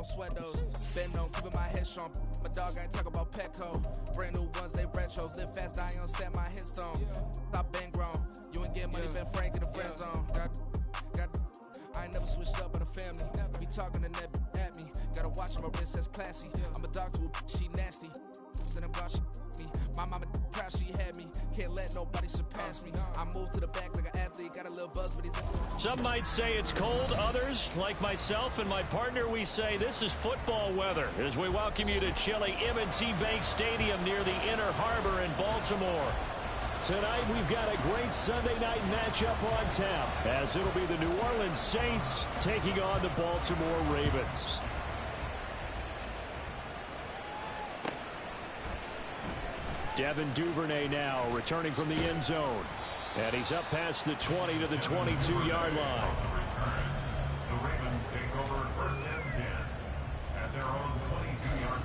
don't sweat those. Been on keeping my head strong. My dog ain't talk about Petco. Brand new ones, they retros. Live fast, die on set my headstone. Stop been grown. You ain't get money, been frank in the friend zone. I ain't never switched up on the family. Be talking to that at me. Gotta watch my wrist, that's classy. I'm a dog to a she nasty. Then I'm God, she me. My mama proud she had me. Can't let nobody surpass me. I move to the back like an athlete. Got a little buzz for these. Some might say it's cold. Others, like myself and my partner, we say this is football weather as we welcome you to chilly M&T Bank Stadium near the Inner Harbor in Baltimore. Tonight, we've got a great Sunday night matchup on tap, as it'll be the New Orleans Saints taking on the Baltimore Ravens. Devin Duvernay now returning from the end zone. And he's up past the 20 to the 22-yard line. The Ravens take over first and 10 at their own 22-yard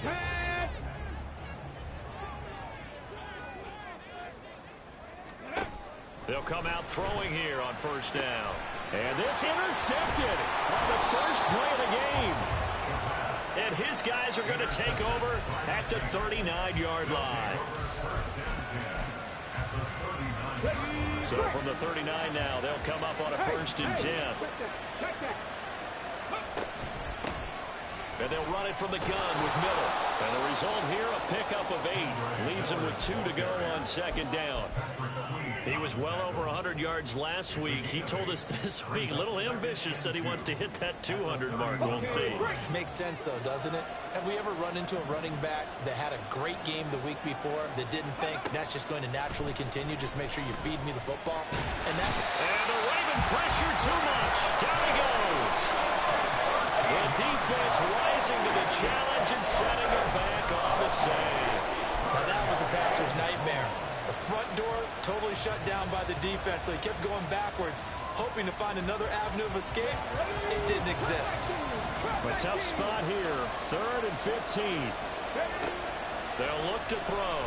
line. They'll come out throwing here on first down. And this intercepted on the first play of the game. And his guys are going to take over at the 39-yard line. So from the 39 now, they'll come up on a first and 10. And they'll run it from the gun with Miller. And the result here, a pickup of 8. Leaves him with 2 to go on second down. He was well over 100 yards last week. He told us this week, a little ambitious, said he wants to hit that 200 mark. We'll see. Makes sense, though, doesn't it? Have we ever run into a running back that had a great game the week before that didn't think that's just going to naturally continue? Just make sure you feed me the football. And the Raven pressure too much. Down he goes. The defense rising to the challenge and setting him back on the save. Now that was a passer's nightmare. The front door totally shut down by the defense, so he kept going backwards, hoping to find another avenue of escape. It didn't exist. A tough spot here, 3rd and 15. They'll look to throw.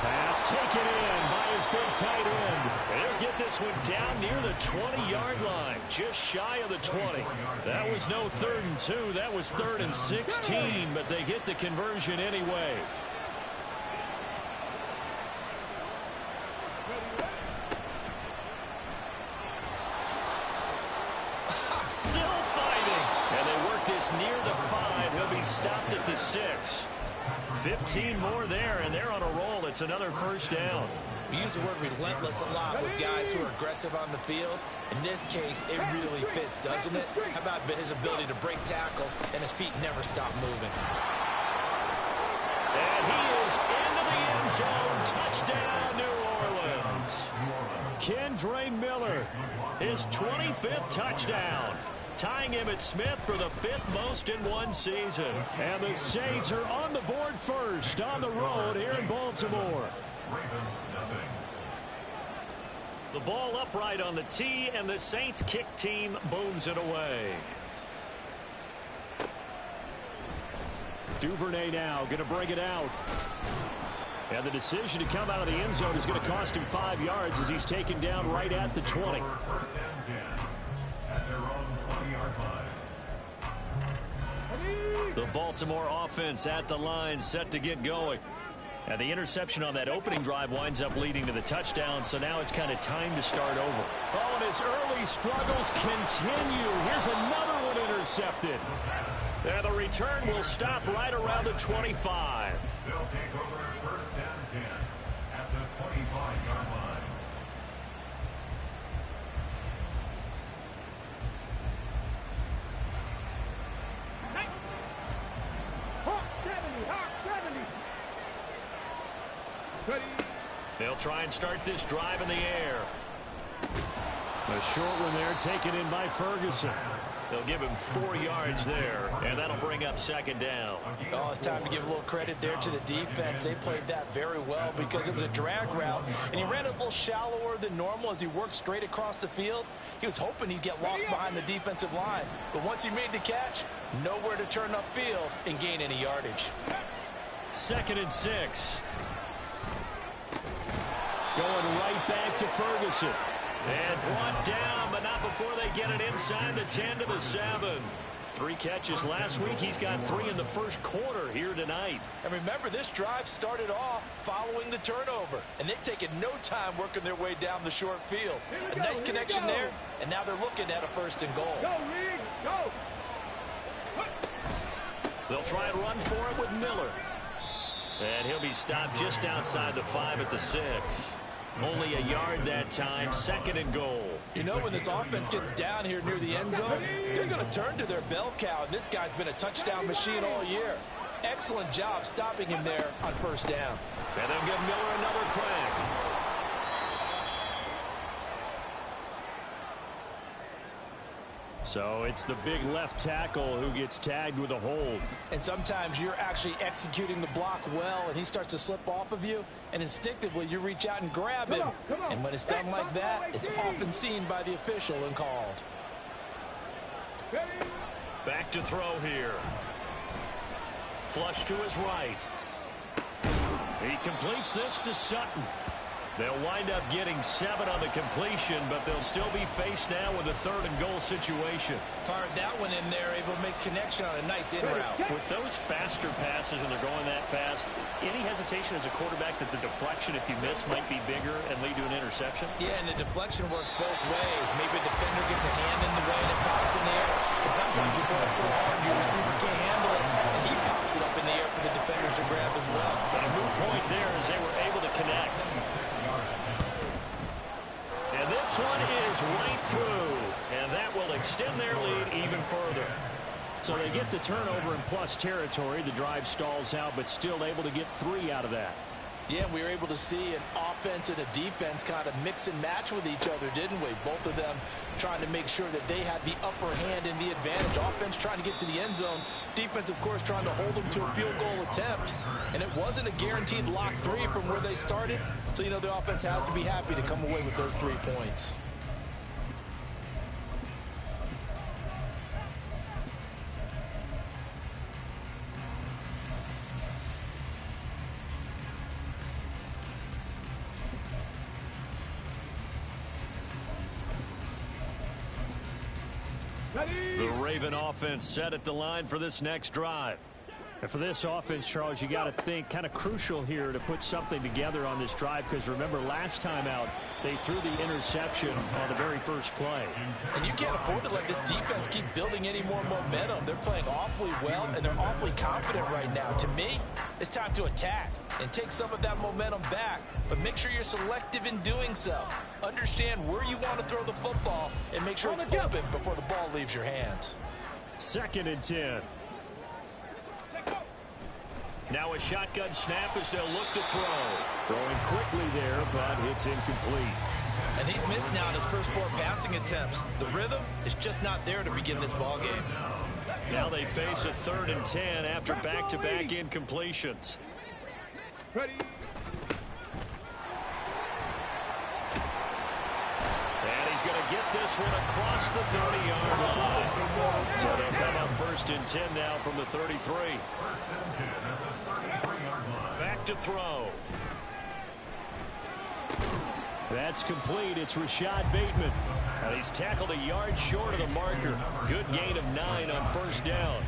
Pass taken in by his big tight end. They'll get this one down near the 20-yard line, just shy of the 20. That was no 3rd and 2. That was 3rd and 16, but they get the conversion anyway. Still fighting. And they work this near the 5. He'll be stopped at the 6. 15 more there, and they're on a roll. It's another first down. We use the word relentless a lot with guys who are aggressive on the field. In this case, it really fits, doesn't it? How about his ability to break tackles and his feet never stop moving? And he is into the end zone. Touchdown, New Orleans. Kendre Miller, his 25th touchdown. Tying Emmitt Smith for the 5th most in one season. And the Saints are on the board first on the road here in Baltimore. The ball upright on the tee, and the Saints kick team booms it away. Duvernay now going to bring it out. And the decision to come out of the end zone is going to cost him 5 yards as he's taken down right at the 20. The Baltimore offense at the line, set to get going. And the interception on that opening drive winds up leading to the touchdown, so now it's kind of time to start over. Oh, and his early struggles continue. Here's another one intercepted. And the return will stop right around the 25. They'll take over first and 10 at the 25-yard line. They'll try and start this drive in the air. A short one there taken in by Ferguson. They'll give him 4 yards there, and that'll bring up second down. Oh, it's time to give a little credit there to the defense. They played that very well because it was a drag route, and he ran it a little shallower than normal as he worked straight across the field. He was hoping he'd get lost behind the defensive line, but once he made the catch, nowhere to turn upfield and gain any yardage. 2nd and 6. Going right back to Ferguson. And brought down, but get it inside the 10 to the 7. 3 catches last week. He's got 3 in the first quarter here tonight. And remember, this drive started off following the turnover, and they've taken no time working their way down the short field. A nice connection there, and now they're looking at a 1st and goal. Go, Reed, go. They'll try and run for it with Miller. And he'll be stopped just outside the 5 at the 6. Only a yard that time, 2nd and goal. You know, when this offense gets down here near the end zone, they're going to turn to their bell cow, and this guy's been a touchdown machine all year. Excellent job stopping him there on 1st down. And they'll give Miller another crack. So it's the big left tackle who gets tagged with a hold. And sometimes you're actually executing the block well, and he starts to slip off of you, and instinctively you reach out and grab him. And when it's done like that, it's often seen by the official and called. Back to throw here. Flush to his right. He completes this to Sutton. They'll wind up getting 7 on the completion, but they'll still be faced now with a 3rd and goal situation. Fired that one in there, able to make connection on a nice in route. With those faster passes and they're going that fast, any hesitation as a quarterback that the deflection, if you miss, might be bigger and lead to an interception? Yeah, and the deflection works both ways. Maybe a defender gets a hand in the way and it pops in the air. And sometimes you throw it so hard your receiver can't handle it, and he pops it up in the air for the defenders to grab as well. But a moot point there as they were able to connect. And this one is right through, and that will extend their lead even further. So they get the turnover in plus territory. The drive stalls out, but still able to get 3 out of that. Yeah, we were able to see an offense and a defense kind of mix and match with each other, didn't we? Both of them trying to make sure that they had the upper hand and the advantage. Offense trying to get to the end zone. Defense, of course, trying to hold them to a field goal attempt. And it wasn't a guaranteed lock 3 from where they started. So, you know, the offense has to be happy to come away with those 3 points. The Raven offense set at the line for this next drive. And for this offense, Charles, you got to think kind of crucial here to put something together on this drive, because remember last time out they threw the interception on the very first play. And you can't afford to let this defense keep building any more momentum. They're playing awfully well, and they're awfully confident right now. To me, it's time to attack and take some of that momentum back, but make sure you're selective in doing so. Understand where you want to throw the football and make sure it's open before the ball leaves your hands. 2nd and 10. Now a shotgun snap as they'll look to throw. Throwing quickly there, but it's incomplete. And he's missed now in his first 4 passing attempts. The rhythm is just not there to begin this ball game. Now they face a 3rd and 10 after back-to-back incompletions. Ready. And he's going to get this one across the 30-yard line. So they'll come up 1st and 10 now from the 33. Back to throw. That's complete. It's Rashad Bateman. And he's tackled a yard short of the marker. Good gain of 9 on 1st down.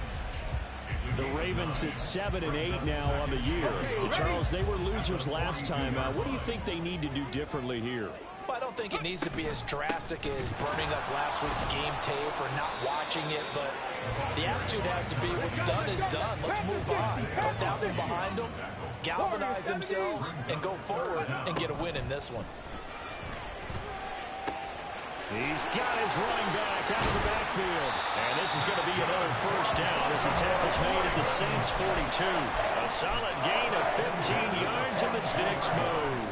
The Ravens at 7 and 8 now on the year. And Charles, they were losers last time. What do you think they need to do differently here? Well, I don't think it needs to be as drastic as burning up last week's game tape or not watching it, but the attitude has to be what's done is done. Let's move on. Put that one behind them, galvanize themselves, and go forward and get a win in this one. He's got his running back out of the backfield. And this is going to be another 1st down as the tackle's made at the Saints 42. A solid gain of 15 yards and the sticks move.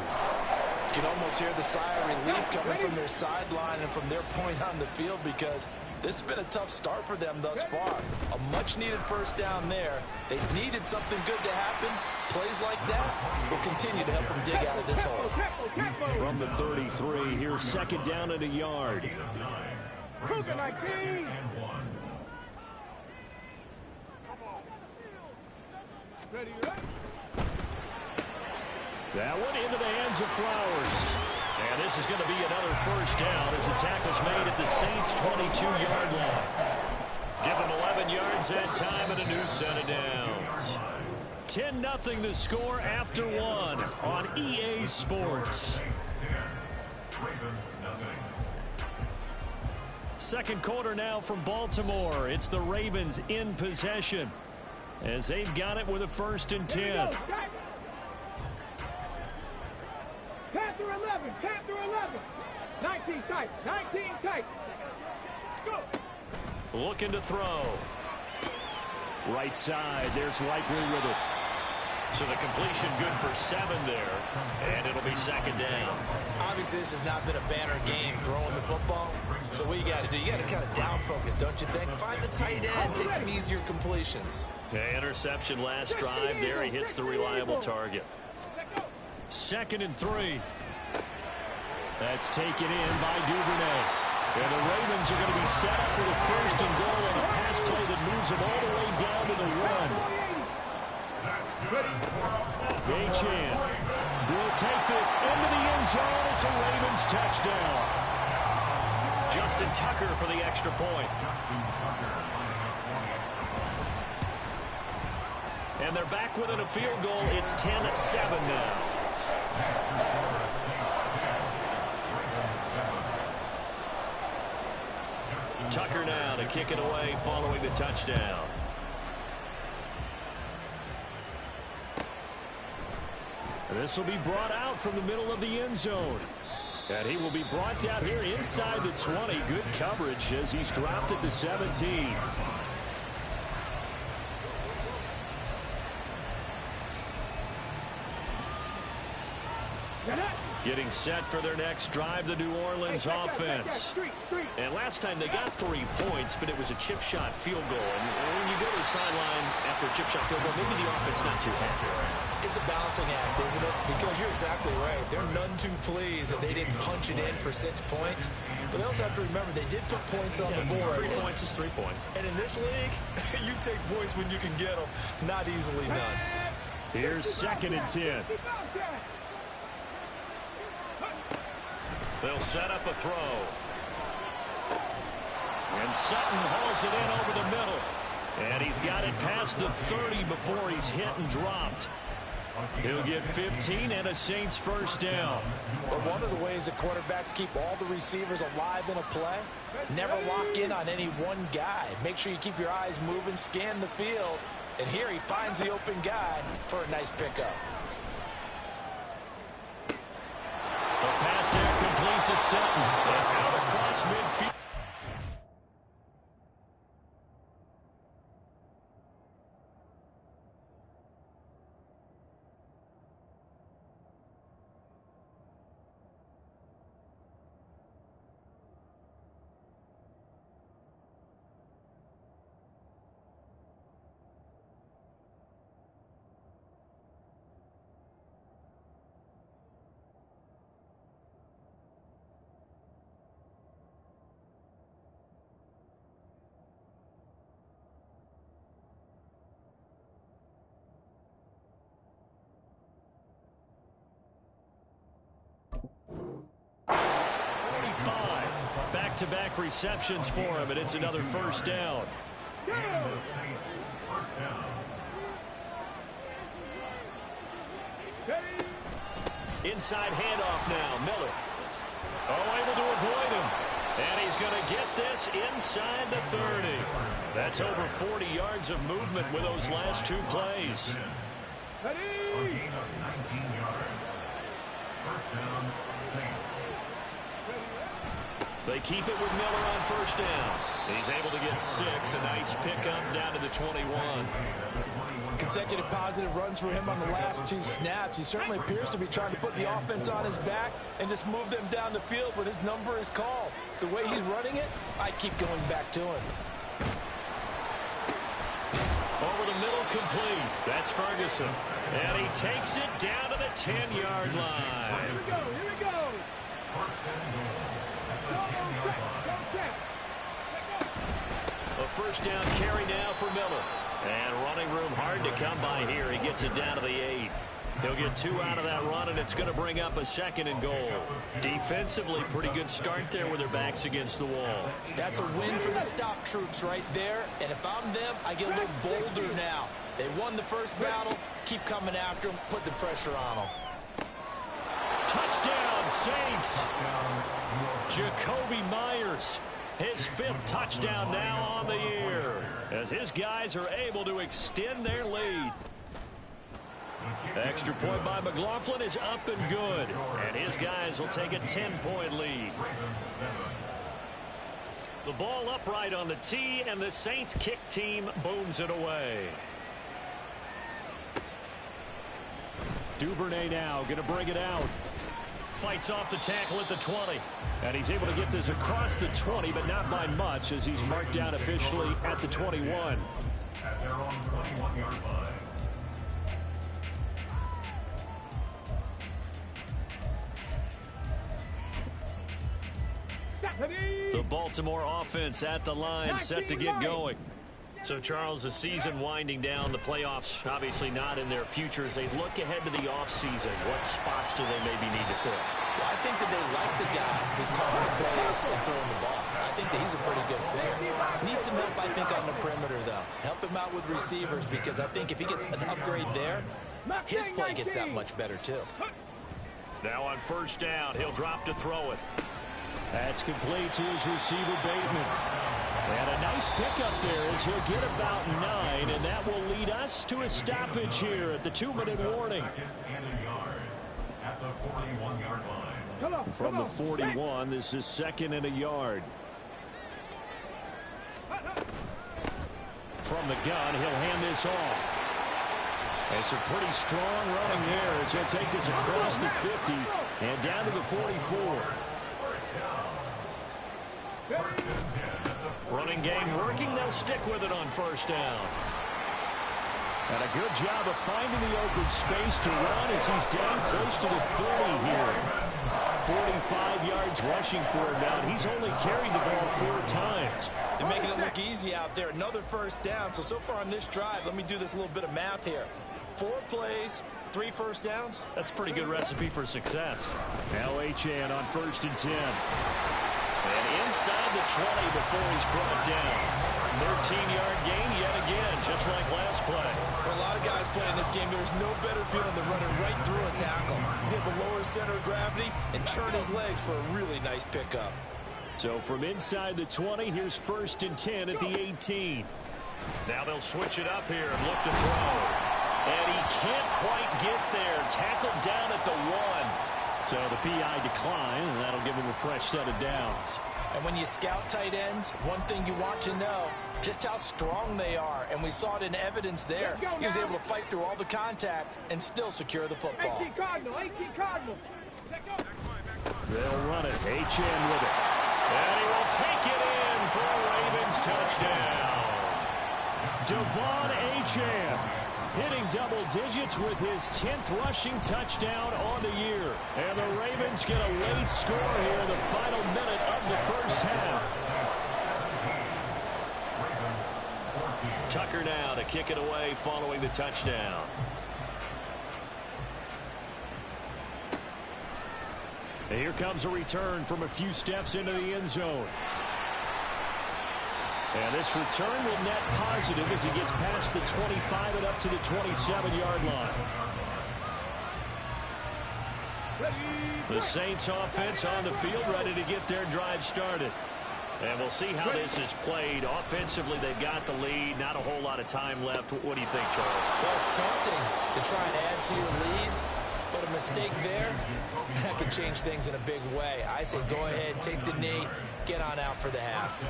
You can almost hear the sigh of relief coming from their sideline and from their point on the field, because this has been a tough start for them thus far. A much-needed 1st down there. They needed something good to happen. Plays like that will continue to help them dig out of this hole. From the 33, here's 2nd down and a yard. That one into the hands of Flowers. And this is going to be another first down as the tackle's made at the Saints' 22-yard line. Give them 11 yards that time and a new set of downs. 10-0 the score after one on EA Sports. Second quarter now from Baltimore. It's the Ravens in possession as they've got it with a 1st and 10. Panther 11, Panther 11. 19 tight, 19 tight. Let's go. Looking to throw. Right side, there's Likely with it. So the completion good for 7 there, and it'll be 2nd down. Obviously, this has not been a banner game throwing the football. So what you got to do, you got to kind of down focus, don't you think? Find the tight end, take some easier completions. Yeah, interception last drive there. He hits the reliable target. 2nd and 3. That's taken in by Duvernay. And the Ravens are going to be set up with a 1st and goal and a pass play that moves them all the way down to the 1. Layjohn will take this into the end zone. It's a Ravens touchdown. Justin Tucker for the extra point. And they're back within a field goal. It's 10-7 now. Tucker now to kick it away following the touchdown. This will be brought out from the middle of the end zone. And he will be brought down here inside the 20. Good coverage as he's dropped at the 17. Getting set for their next drive, the New Orleans offense. And last time they got 3 points, but it was a chip shot field goal. And when you go to the sideline after a chip shot field goal, maybe the offense not too happy. It's a balancing act, isn't it? Because you're exactly right. They're none too pleased that they didn't punch it in for 6 points. But they also have to remember they did put points on the board. 3 points is 3 points. And in this league, you take points when you can get them. Not easily done. Here's 2nd and 10. They'll set up a throw. And Sutton hauls it in over the middle. And he's got it past the 30 before he's hit and dropped. He'll get 15 and a Saints 1st down. But one of the ways that quarterbacks keep all the receivers alive in a play, never lock in on any one guy. Make sure you keep your eyes moving, scan the field. And here he finds the open guy for a nice pickup. The pass there complete to Sutton. And out across midfield. Back-to-back receptions for him, and it's another 1st down. Inside handoff now, Miller. Able to avoid him. And he's going to get this inside the 30. That's over 40 yards of movement with those last 2 plays. A gain of 19 yards. 1st down, Saints. They keep it with Miller on 1st down. He's able to get 6. A nice pickup down to the 21. Consecutive positive runs for him on the last 2 snaps. He certainly appears to be trying to put the offense on his back and just move them down the field when his number is called. The way he's running it, I keep going back to him. Over the middle, complete. That's Ferguson. And he takes it down to the 10-yard line. Here we go, here we go. 1st and goal. A 1st down carry now for Miller. And running room hard to come by here. He gets it down to the 8. He'll get 2 out of that run, and it's going to bring up a 2nd and goal. Defensively, pretty good start there with their backs against the wall. That's a win for the stop troops right there. And if I'm them, I get a little bolder now. They won the first battle. Keep coming after them. Put the pressure on them. Touchdown, Saints. Jacoby Myers, his 5th touchdown now on the year, as his guys are able to extend their lead. Extra point by McLaughlin is up and good, and his guys will take a 10-point lead. The ball upright on the tee, and the Saints kick team booms it away. Duvernay now going to bring it out. Fights off the tackle at the 20. And he's able to get this across the 20, but not by much, as he's marked down officially at the 21. At their own 21-yard line. The Baltimore offense at the line, set to get going. So, Charles, the season winding down, the playoffs obviously not in their future. As they look ahead to the offseason, what spots do they maybe need to fill? Well, I think that they like the guy who's calling the plays and throwing the ball. I think that he's a pretty good player. Needs some help, I think, on the perimeter, though. Help him out with receivers, because I think if he gets an upgrade there, his play gets that much better, too. Now on 1st down, he'll drop to throw it. That's complete to his receiver, Bateman. And a nice pickup there as he'll get about 9, and that will lead us to a stoppage here at the 2-minute warning. At the 41-yard line. From the 41, this is 2nd and a yard. From the gun, he'll hand this off. And some pretty strong running there as he'll take this across the 50 and down to the 44. Running game working. They'll stick with it on 1st down. And a good job of finding the open space to run as he's down close to the 30 here. 45 yards rushing for him now. He's only carried the ball 4 times. They're making it look easy out there. Another 1st down. So far on this drive, let me do this little bit of math here. 4 plays, 3 1st downs. That's a pretty good recipe for success. Now Achane on 1st and 10. And inside the 20 before he's brought down. 13-yard gain yet again, just like last play. For a lot of guys playing this game, there's no better feeling than running right through a tackle. He's able to lower his center of gravity and churn his legs for a really nice pickup. So from inside the 20, here's 1st and 10 at the 18. Now they'll switch it up here and look to throw. And he can't quite get there. Tackled down at the 1. So the PI decline, and that'll give him a fresh set of downs. And when you scout tight ends, one thing you want to know, just how strong they are. And we saw it in evidence there. He was able to fight through all the contact and still secure the football. 18 Cardinal, 18 Cardinal. They'll run it. Achane with it. And he will take it in for a Ravens touchdown. Devon Achane hitting double digits with his 10th rushing touchdown on the year. And the Ravens get a late score here in the final minute of the 1st half. Tucker now to kick it away following the touchdown. And here comes a return from a few steps into the end zone. And this return will net positive as he gets past the 25 and up to the 27-yard line. The Saints offense on the field ready to get their drive started. And we'll see how this is played. Offensively, they've got the lead. Not a whole lot of time left. What do you think, Charles? Well, it's tempting to try and add to your lead, but a mistake there, that could change things in a big way. I say go ahead, take the knee, get on out for the half.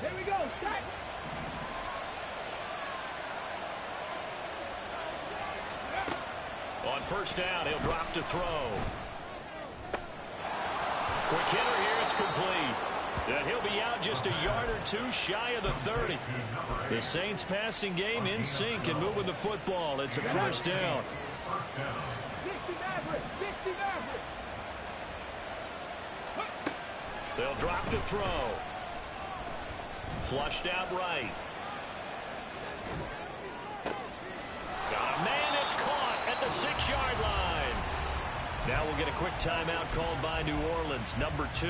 Here we go, set. On 1st down, he'll drop to throw. Quick hitter here, it's complete. And he'll be out just a yard or 2 shy of the 30. The Saints passing game in sync and moving the football. It's a 1st down. 60 Maverick, 60 Maverick. They'll drop to throw. Flushed out right. Got a man, it's caught at the 6-yard line. Now we'll get a quick timeout called by New Orleans, number 2.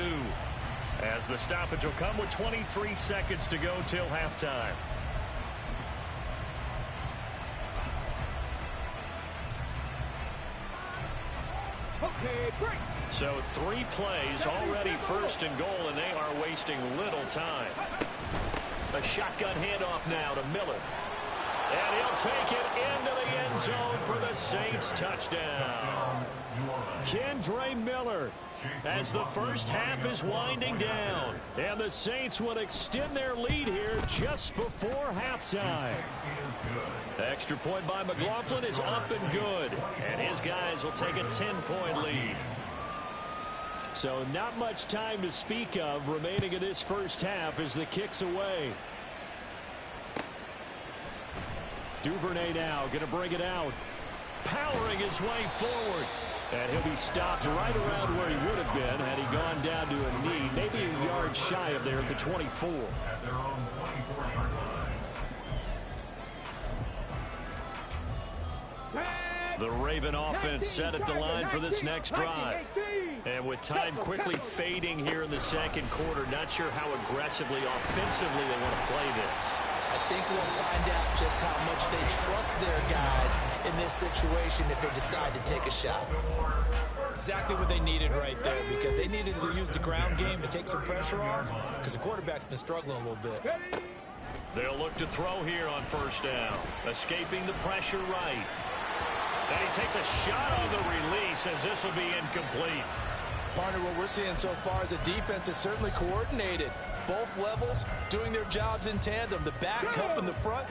As the stoppage will come with 23 seconds to go till halftime. Okay, break. So 3 plays, already 1st and goal, and they are wasting little time. A shotgun handoff now to Miller. And he'll take it into the end zone for the Saints touchdown. Kendre Miller, as the first half is winding down. And the Saints will extend their lead here just before halftime. Extra point by McLaughlin is up and good. And his guys will take a 10-point lead. So not much time to speak of remaining in this first half as the kick's away. Duvernay now going to bring it out. Powering his way forward. And he'll be stopped right around where he would have been had he gone down to a knee. Maybe a yard shy of there at the 24. At their own 24-yard line. The Raven offense set at the line for this next drive. And with time quickly fading here in the second quarter, not sure how aggressively, offensively they want to play this. I think we'll find out just how much they trust their guys in this situation if they decide to take a shot. Exactly what they needed right there, because they needed to use the ground game to take some pressure off, because the quarterback's been struggling a little bit. They'll look to throw here on first down, escaping the pressure right. And he takes a shot on the release as this will be incomplete. Partner, what we're seeing so far is a defense that's certainly coordinated. Both levels doing their jobs in tandem. The back helping the front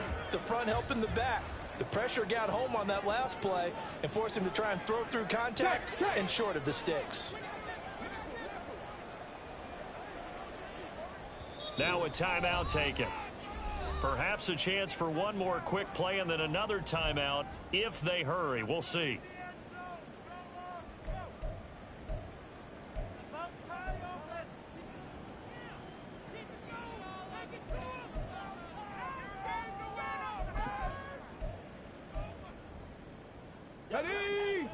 helping the back. The pressure got home on that last play and forced him to try and throw through contact and short of the sticks. Now a timeout taken. Perhaps a chance for one more quick play and then another timeout if they hurry. We'll see.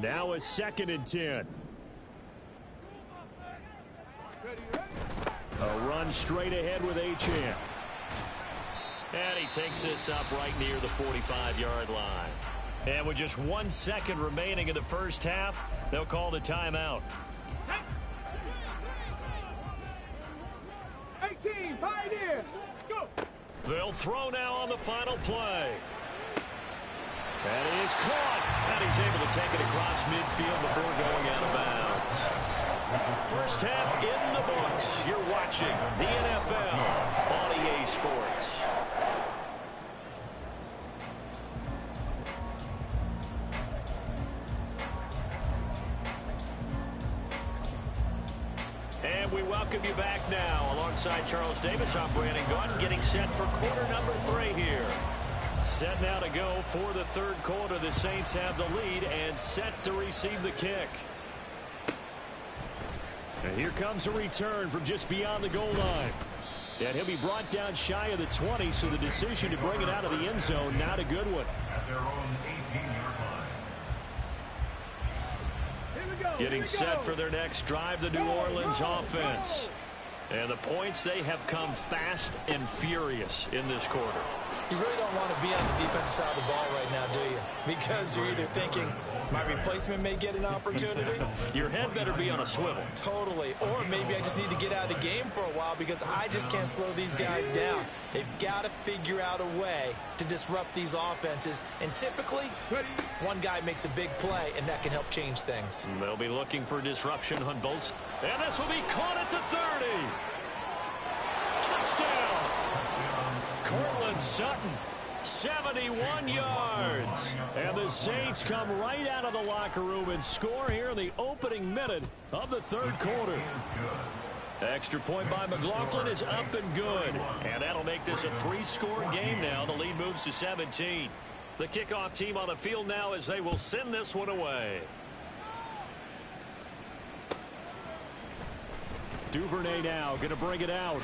Now a 2nd and 10. A run straight ahead with Achane. And he takes this up right near the 45-yard line. And with just 1 second remaining in the first half, they'll call the timeout. 18, Pioneer, go. They'll throw now on the final play. And he is caught. And he's able to take it across midfield before going out of bounds. First half in the books. You're watching the NFL on EA Sports. And we welcome you back now. Alongside Charles Davis, I'm Brandon Gunn, getting set for quarter number 3 here. Set now to go for the third quarter. The Saints have the lead and set to receive the kick. And here comes a return from just beyond the goal line. And he'll be brought down shy of the 20, so the decision to bring it out of the end zone, not a good one. At their own 18-yard line. Getting set for their next drive, the New Orleans offense. And the points, they have come fast and furious in this quarter. You really don't want to be on the defensive side of the ball right now, do you? Because you're either thinking, my replacement may get an opportunity. Your head better be on a swivel. Totally. Or maybe I just need to get out of the game for a while because I just can't slow these guys down. They've got to figure out a way to disrupt these offenses. And typically, one guy makes a big play, and that can help change things. They'll be looking for disruption on both. And this will be caught at the 30. Touchdown. Cortland Sutton, 71 yards. And the Saints come right out of the locker room and score here in the opening minute of the third quarter. Extra point by McLaughlin is up and good. And that'll make this a 3-score game now. The lead moves to 17. The kickoff team on the field now as they will send this one away. Duvernay now going to bring it out.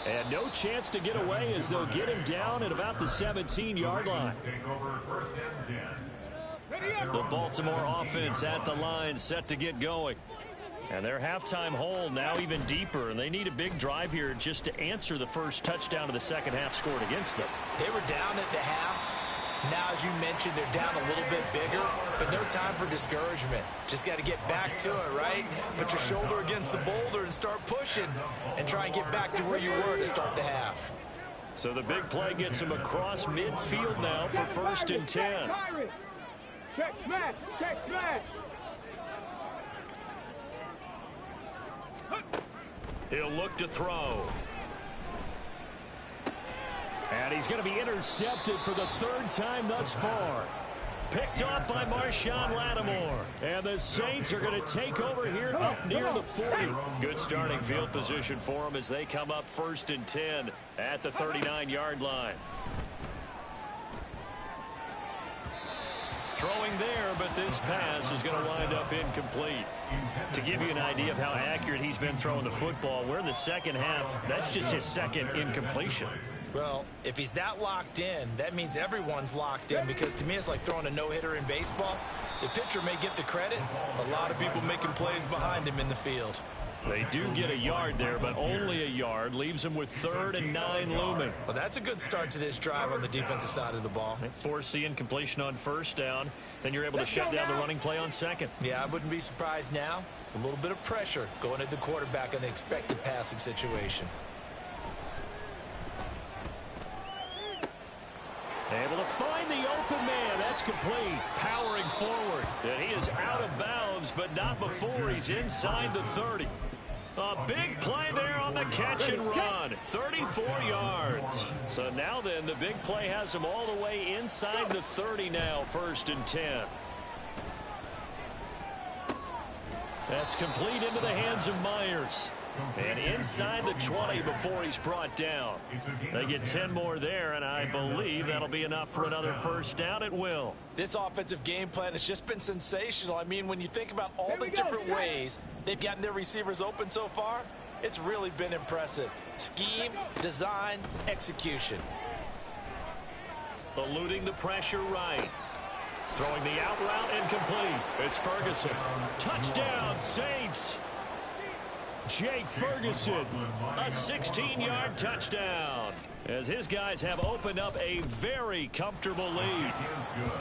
And no chance to get away as they'll get him down at about the 17-yard line. Take over 1st and 10. The Baltimore offense at the line, set to get going. And their halftime hole now even deeper, and they need a big drive here just to answer the first touchdown of the second half scored against them. They were down at the half. Now, as you mentioned, they're down a little bit bigger, but no time for discouragement. Just got to get back to it, right? Put your shoulder against the boulder and start pushing and try and get back to where you were to start the half. So the big play gets him across midfield now for 1st and 10. Check smash, check smash. He'll look to throw. And he's going to be intercepted for the 3rd time thus far. Picked off by Marshawn Lattimore. And the Saints are going to take over here up near the 40. Good starting field position for them as they come up 1st and 10 at the 39-yard line. Throwing there, but this pass is going to wind up incomplete. To give you an idea of how accurate he's been throwing the football, we're in the second half. That's just his 2nd incompletion. Well, if he's that locked in, that means everyone's locked in, because to me it's like throwing a no-hitter in baseball. The pitcher may get the credit, a lot of people making plays behind him in the field. They do get a yard there, but only a yard. Leaves them with 3rd and 9 looming. Well, that's a good start to this drive on the defensive side of the ball. They force the incompletion on 1st down. Then you're able to shut down the running play on 2nd. Yeah, I wouldn't be surprised now. A little bit of pressure going at the quarterback in the expected passing situation. Able to find the open man. That's complete. Powering forward. And he is out of bounds, but not before he's inside the 30. A big play there on the catch and run. 34 yards. So now then, the big play has him all the way inside the 30 now, 1st and 10. That's complete into the hands of Myers. And inside the 20 before he's brought down. They get 10 more there, and I believe that'll be enough for another 1st down at will. This offensive game plan has just been sensational. I mean, when you think about all the different ways they've gotten their receivers open so far, it's really been impressive. Scheme, design, execution. Eluding the pressure right. Throwing the out route and complete. It's Ferguson. Touchdown, Saints. Jake Ferguson, a 16-yard touchdown, as his guys have opened up a very comfortable lead.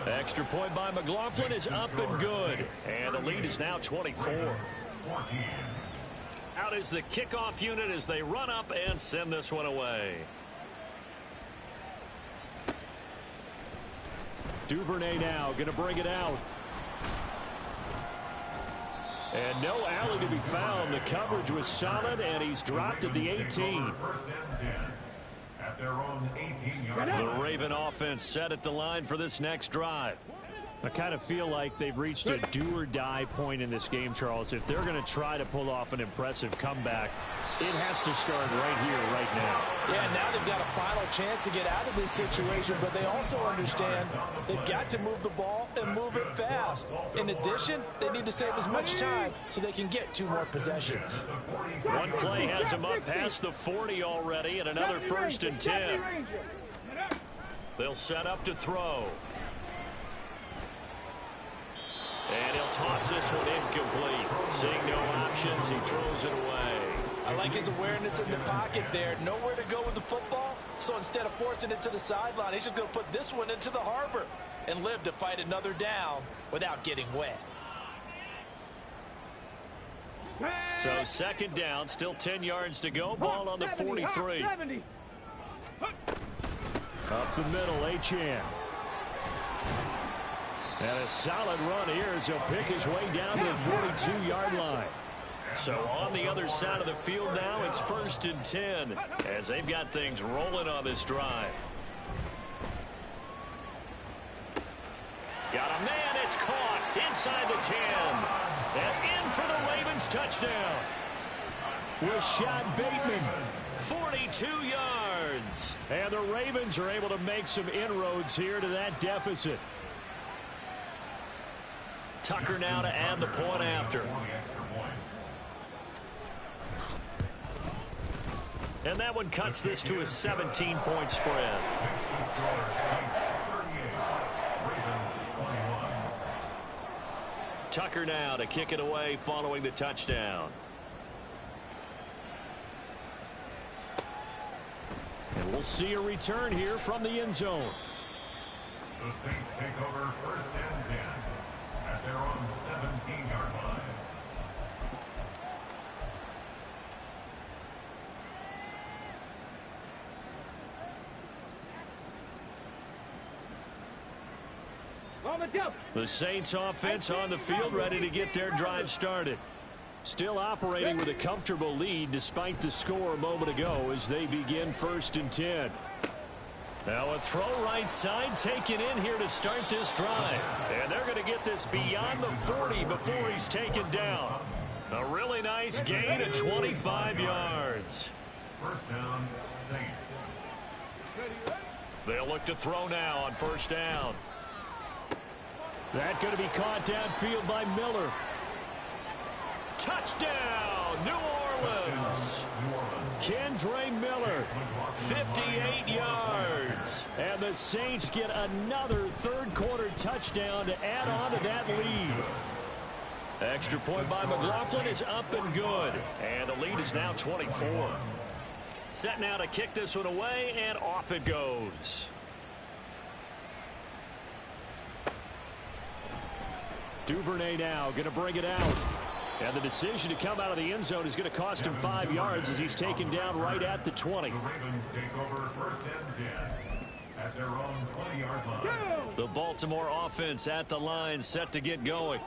Extra point by McLaughlin is up and good, and the lead is now 24. Out is the kickoff unit as they run up and send this one away. Duvernay now going to bring it out. And no alley to be found. The coverage was solid, and he's dropped at the 18. The Raven offense set at the line for this next drive. I kind of feel like they've reached a do-or-die point in this game, Charles. If they're going to try to pull off an impressive comeback, it has to start right here, right now. Yeah, now they've got a final chance to get out of this situation, but they also understand they've got to move the ball and move it fast. In addition, they need to save as much time so they can get 2 more possessions. One play has him up past the 40 already, and another 1st and 10. They'll set up to throw. And he'll toss this one incomplete. Seeing no options, he throws it away. I like his awareness in the pocket there. Nowhere to go with the football. So instead of forcing it to the sideline, he's just going to put this one into the harbor and live to fight another down without getting wet. So 2nd down, still 10 yards to go. Ball on the 43. Up the middle, Layjohn. And a solid run here as he'll pick his way down to the 42-yard line. So on the other side of the field now, it's 1st and 10 as they've got things rolling on this drive. Got a man, it's caught inside the 10. And in for the Ravens touchdown. Rashad Bateman, 42 yards. And the Ravens are able to make some inroads here to that deficit. Tucker now to add the point after. And that one cuts this to a 17-point spread. Tucker now to kick it away following the touchdown. And we'll see a return here from the end zone. The Saints take over 1st and 10 at their own 17-yard line. The Saints offense on the field ready to get their drive started. Still operating with a comfortable lead despite the score a moment ago as they begin 1st and 10. Now a throw right side taken in here to start this drive. And they're going to get this beyond the 40 before he's taken down. A really nice gain of 25 yards. 1st down, Saints. They'll look to throw now on 1st down. That going to be caught downfield by Miller. Touchdown, New Orleans. Kendre Miller, 58 yards. And the Saints get another 3rd quarter touchdown to add on to that lead. Extra point by McLaughlin is up and good. And the lead is now 24. Set now to kick this one away, and off it goes. Duvernay now going to bring it out. And the decision to come out of the end zone is going to cost him 5 yards as he's taken down right at the 20. The Ravens take over 1st and 10 at their own 20-yard line. The Baltimore offense at the line, set to get going.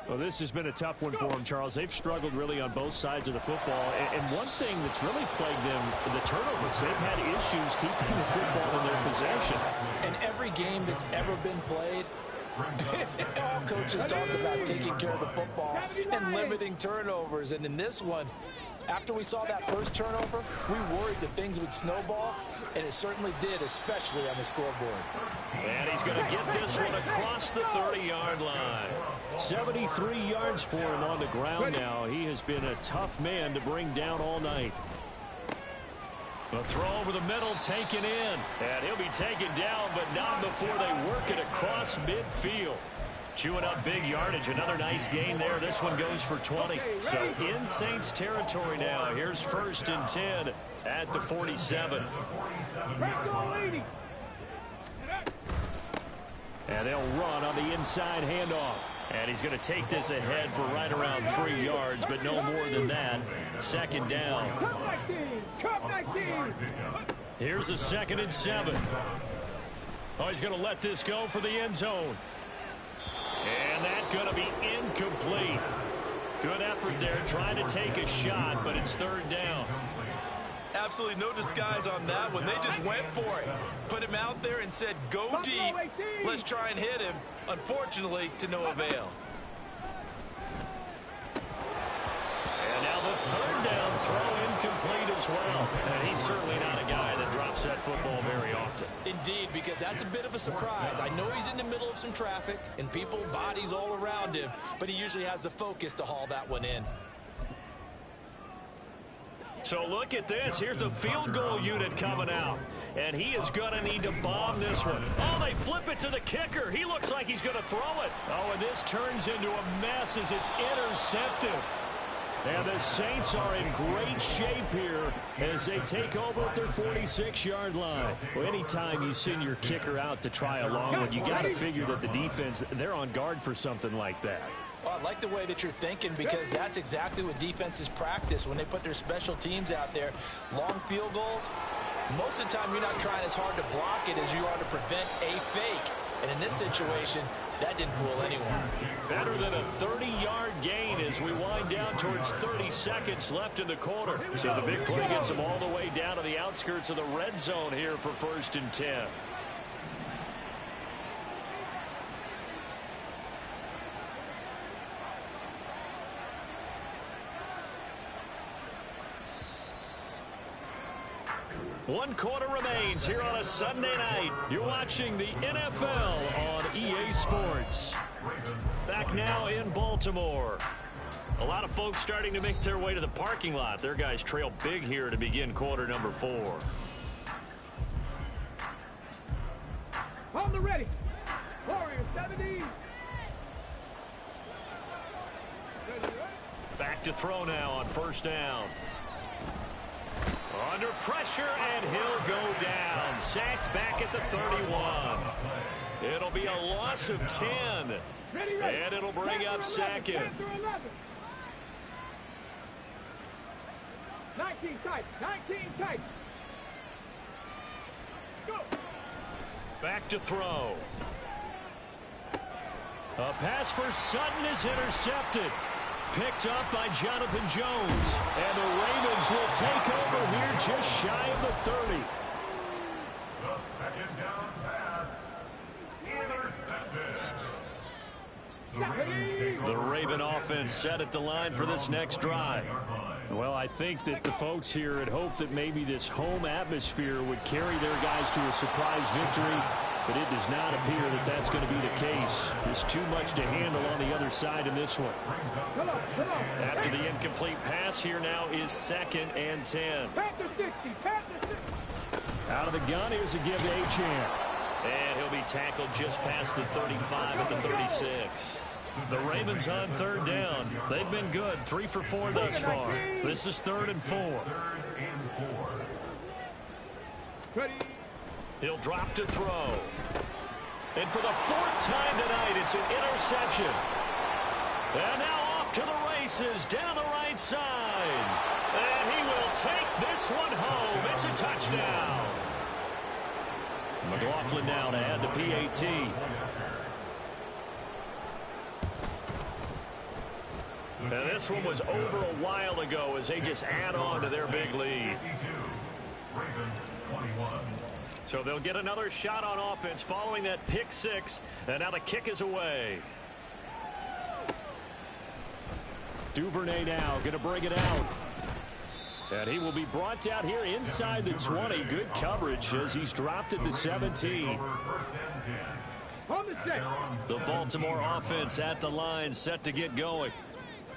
Well, this has been a tough one for them, Charles. They've struggled really on both sides of the football. And one thing that's really plagued them, the turnovers. They've had issues keeping the football in their possession. In every game that's ever been played, all coaches talk about taking care of the football and limiting turnovers. And in this one, after we saw that first turnover, we worried that things would snowball, and it certainly did, especially on the scoreboard. And he's going to get this one across the 30-yard line. 73 yards for him on the ground now. He has been a tough man to bring down all night. A throw over the middle taken in. And he'll be taken down, but not before they work it across midfield. Chewing up big yardage. Another nice gain there. This one goes for 20. So in Saints territory now. Here's 1st and 10 at the 47. And they'll run on the inside handoff. And he's going to take this ahead for right around 3 yards, but no more than that. 2nd down. Here's a 2nd and 7. Oh, he's going to let this go for the end zone. And that's going to be incomplete. Good effort there, trying to take a shot, but it's 3rd down. Absolutely no disguise on that one. They just went for it. Put him out there and said, go deep. Let's try and hit him. Unfortunately, to no avail. And now the 3rd down throw incomplete as well. And he's certainly not a guy that drops that football very often. Indeed, because that's a bit of a surprise. I know he's in the middle of some traffic and people, bodies all around him, but he usually has the focus to haul that one in. So look at this. Here's the field goal unit coming out. And he is going to need to bomb this one. Oh, they flip it to the kicker. He looks like he's going to throw it. Oh, and this turns into a mess as it's intercepted. And the Saints are in great shape here as they take over at their 46-yard line. Well, anytime you send your kicker out to try a long one, you got to figure that the defense, they're on guard for something like that. Well, I like the way that you're thinking because that's exactly what defenses practice when they put their special teams out there. Long field goals, most of the time you're not trying as hard to block it as you are to prevent a fake. And in this situation, that didn't fool anyone. Better than a 30-yard gain as we wind down towards 30 seconds left in the quarter. So the big play gets them all the way down to the outskirts of the red zone here for 1st and 10. One quarter remains here on a Sunday night. You're watching the NFL on EA Sports. Back now in Baltimore. A lot of folks starting to make their way to the parking lot. Their guys trail big here to begin quarter number 4. On the ready. Warrior 70. Back to throw now on first down. Under pressure, and he'll go down. Sacked back at the 31. It'll be a loss of 10. And it'll bring up second. 19 tight. 19 tight. Go. Back to throw. A pass for Sutton is intercepted. Picked up by Jonathan Jones. And the Ravens will take over here just shy of the 30. The second down pass. Intercepted. The Raven offense set at the line for this next drive. Well, I think that the folks here had hoped that maybe this home atmosphere would carry their guys to a surprise victory, but it does not appear that that's going to be the case. There's too much to handle on the other side in this one. After the incomplete pass, here now is 2nd and 10. Out of the gun, here's a give to Layjohn. And he'll be tackled just past the 35 at the 36. The Ravens on 3rd down. They've been good, 3 for 4 thus far. This is 3rd and 4. He'll drop to throw. And for the 4th time tonight, it's an interception. And now off to the races down the right side. And he will take this one home. It's a touchdown. McLaughlin now to add the PAT. Now this one was over a while ago as they just add on to their big lead. So they'll get another shot on offense following that pick 6. And now the kick is away. Duvernay now going to bring it out. And he will be brought down here inside the 20. Good coverage as he's dropped at the 17. The Baltimore offense at the line, set to get going.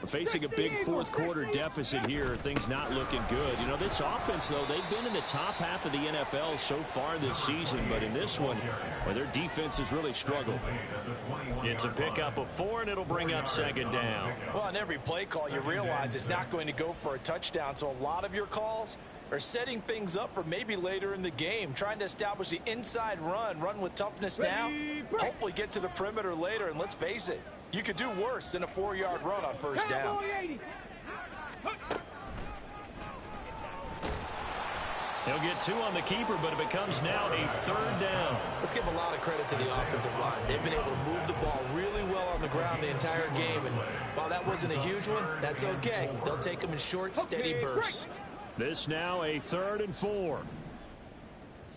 Facing a big 4th quarter deficit here, things not looking good. You know, this offense, though, they've been in the top half of the NFL so far this season, but in this one, well, their defense has really struggled. It's a pickup of 4, and it'll bring up 2nd down. Well, on every play call, you realize it's not going to go for a touchdown, so a lot of your calls are setting things up for maybe later in the game, trying to establish the inside run with toughness now, hopefully get to the perimeter later, and let's face it, you could do worse than a 4-yard run on first down. He'll get 2 on the keeper, but it becomes now a 3rd down. Let's give a lot of credit to the offensive line. They've been able to move the ball really well on the ground the entire game, and while that wasn't a huge one, that's okay. They'll take them in short, steady bursts. This now a 3rd and 4.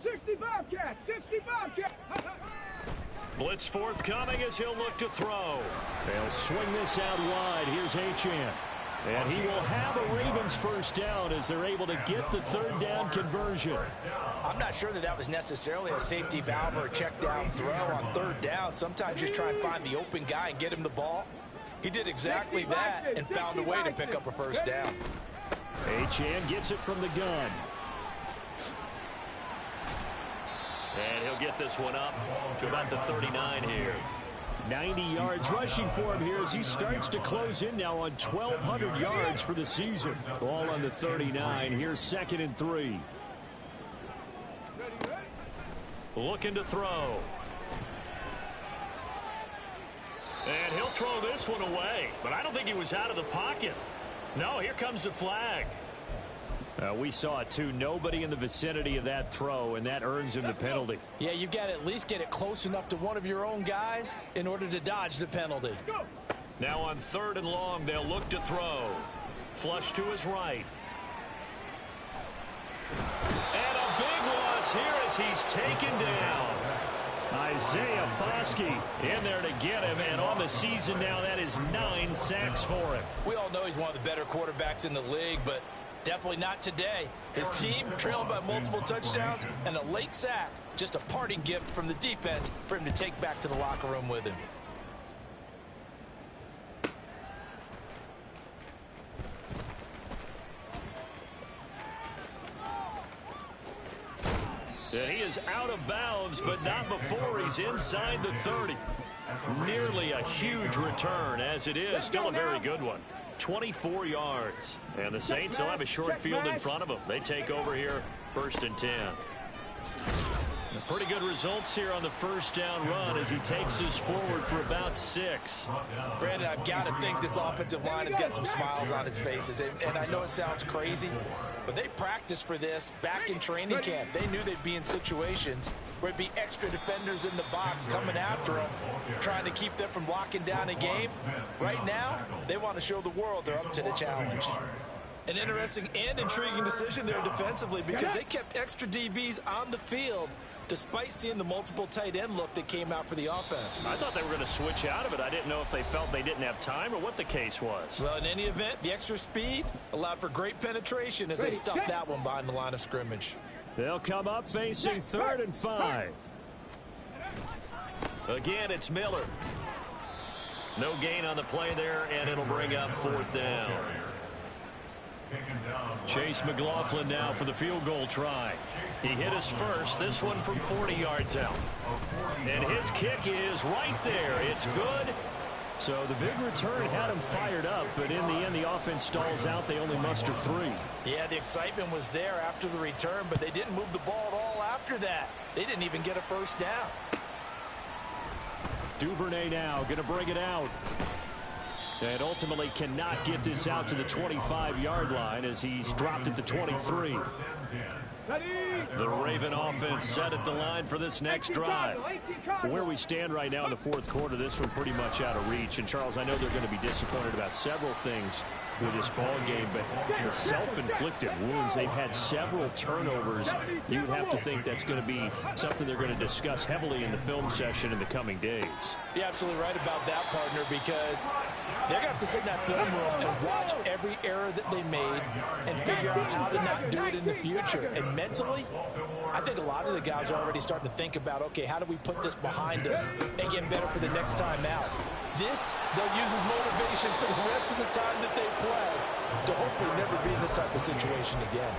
60 Bobcat, 60 Bobcat. Blitz forthcoming as he'll look to throw. They'll swing this out wide. Here's Layjohn. And he will have a Ravens first down as they're able to get the 3rd down conversion. I'm not sure that was necessarily a safety valve or a check down throw on 3rd down. Sometimes just try and find the open guy and get him the ball. He did exactly that and found a way to pick up a first down. Layjohn gets it from the gun. And he'll get this one up to about the 39 here. 90 yards rushing for him here as he starts to close in now on 1,200 yards for the season. Ball on the 39. Here's 2nd and 3. Looking to throw. And he'll throw this one away. But I don't think he was out of the pocket. No, here comes the flag. We saw it too. Nobody in the vicinity of that throw, and that earns him the penalty. Yeah, you've got to at least get it close enough to one of your own guys in order to dodge the penalty. Now on 3rd and long, they'll look to throw. Flush to his right. And a big loss here as he's taken down. Isaiah Foskey in there to get him, and on the season now, that is 9 sacks for him. We all know he's one of the better quarterbacks in the league, but definitely not today. His team trailing by multiple touchdowns and a late sack. Just a parting gift from the defense for him to take back to the locker room with him. Yeah, he is out of bounds, but not before he's inside the 30. Nearly a huge return, as it is still a very good one. 24 yards. And the Saints will have a short field in front of them. They take over here, 1st and 10. Pretty good results here on the first down run as he takes us forward for about 6. Brandon, I've got to think this offensive line has got some smiles on its faces. And I know it sounds crazy, but they practiced for this back in training camp. They knew they'd be in situations where it'd be extra defenders in the box coming after them, trying to keep them from locking down a game. Right now, they want to show the world they're up to the challenge. An interesting and intriguing decision there defensively because they kept extra DBs on the field despite seeing the multiple tight end look that came out for the offense. I thought they were going to switch out of it. I didn't know if they felt they didn't have time or what the case was. Well, in any event, the extra speed allowed for great penetration as they stuffed that one behind the line of scrimmage. They'll come up facing 3rd and 5. Again, it's Miller. No gain on the play there, and it'll bring up 4th down. Chase McLaughlin now for the field goal try. He hit us first, this one from 40 yards out. And his kick is right there. It's good. So the big return had him fired up, but in the end, the offense stalls out. They only muster 3. Yeah, the excitement was there after the return, but they didn't move the ball at all after that. They didn't even get a first down. Duvernay now going to bring it out. And ultimately cannot get this out to the 25-yard line as he's dropped at the 23. The Raven offense set at the line for this next drive. Where we stand right now in the 4th quarter, this one pretty much out of reach. And, Charles, I know they're going to be disappointed about several things with this ball game, but the self-inflicted wounds, they've had several turnovers. You would have to think that's going to be something they're going to discuss heavily in the film session in the coming days. You're absolutely right about that, partner, because they're going to have to sit in that film room and watch every error that they made and figure out how to not do it in the future. And mentally, I think a lot of the guys are already starting to think about, okay, how do we put this behind us and get better for the next time out? This, they'll use as motivation for the rest of the time that they play to hopefully never be in this type of situation again.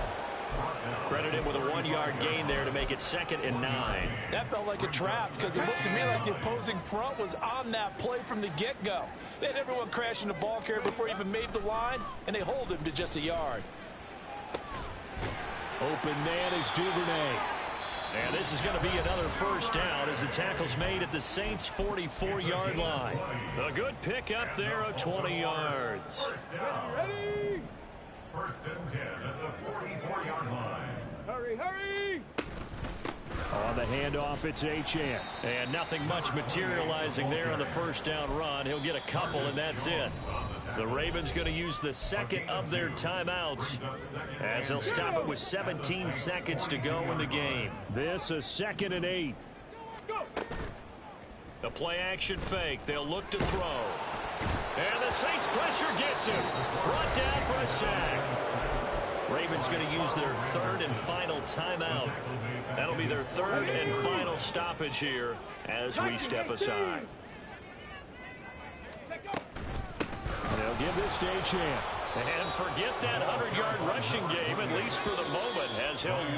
Credited with a 1-yard gain there to make it 2nd and 9. That felt like a trap because it looked to me like the opposing front was on that play from the get-go. They had everyone crashing the ball carrier before he even made the line, and they hold him to just a yard. Open man is Duvernay. And this is going to be another first down as the tackle's made at the Saints' 44-yard line. A good pick up there of 20 yards. Ready? 1st and 10 at the 44-yard line. Hurry, hurry! On the handoff, it's Achane. And nothing much materializing there on the first down run. He'll get a couple, and that's it. The Ravens going to use the 2nd of their timeouts as they'll stop it with 17 seconds to go in the game. This is 2nd and 8. The play-action fake. They'll look to throw. And the Saints pressure gets him. Brought down for a sack. Ravens going to use their 3rd and final timeout. That'll be their 3rd and final stoppage here as we step aside. They'll give this to Achane. And forget that 100-yard rushing game, at least for the moment, as he'll lose.